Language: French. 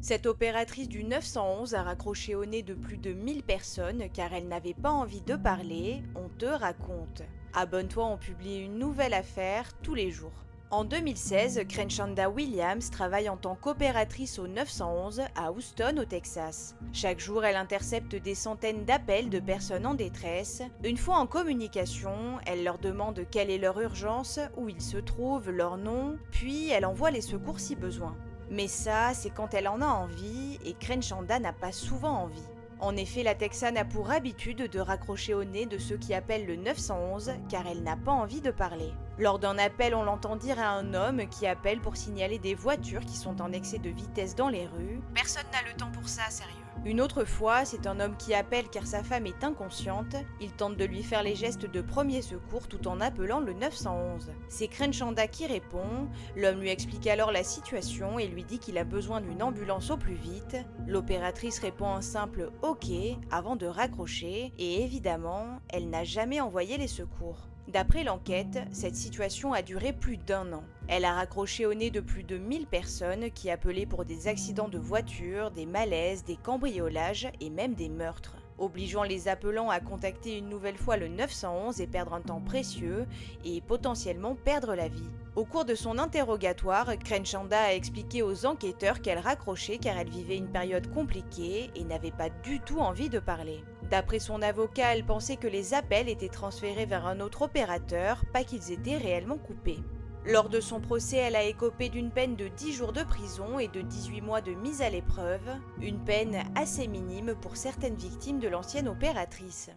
Cette opératrice du 911 a raccroché au nez de plus de 1000 personnes car elle n'avait pas envie de parler, on te raconte. Abonne-toi, on publie une nouvelle affaire tous les jours. En 2016, Crenchanda Williams travaille en tant qu'opératrice au 911 à Houston, au Texas. Chaque jour, elle intercepte des centaines d'appels de personnes en détresse. Une fois en communication, elle leur demande quelle est leur urgence, où ils se trouvent, leur nom, puis elle envoie les secours si besoin. Mais ça, c'est quand elle en a envie, et Crenchanda n'a pas souvent envie. En effet, la Texane a pour habitude de raccrocher au nez de ceux qui appellent le 911 car elle n'a pas envie de parler. Lors d'un appel, on l'entend dire à un homme qui appelle pour signaler des voitures qui sont en excès de vitesse dans les rues. Personne n'a le temps pour ça, sérieux. Une autre fois, c'est un homme qui appelle car sa femme est inconsciente. Il tente de lui faire les gestes de premier secours tout en appelant le 911. C'est Crenchanda qui répond. L'homme lui explique alors la situation et lui dit qu'il a besoin d'une ambulance au plus vite. L'opératrice répond un simple OK avant de raccrocher et évidemment, elle n'a jamais envoyé les secours. D'après l'enquête, cette situation a duré plus d'1 an. Elle a raccroché au nez de plus de 1000 personnes qui appelaient pour des accidents de voiture, des malaises, des cambriolages et même des meurtres, obligeant les appelants à contacter une nouvelle fois le 911 et perdre un temps précieux et potentiellement perdre la vie. Au cours de son interrogatoire, Crenchanda a expliqué aux enquêteurs qu'elle raccrochait car elle vivait une période compliquée et n'avait pas du tout envie de parler. D'après son avocat, elle pensait que les appels étaient transférés vers un autre opérateur, pas qu'ils étaient réellement coupés. Lors de son procès, elle a écopé d'une peine de 10 jours de prison et de 18 mois de mise à l'épreuve, une peine assez minime pour certaines victimes de l'ancienne opératrice.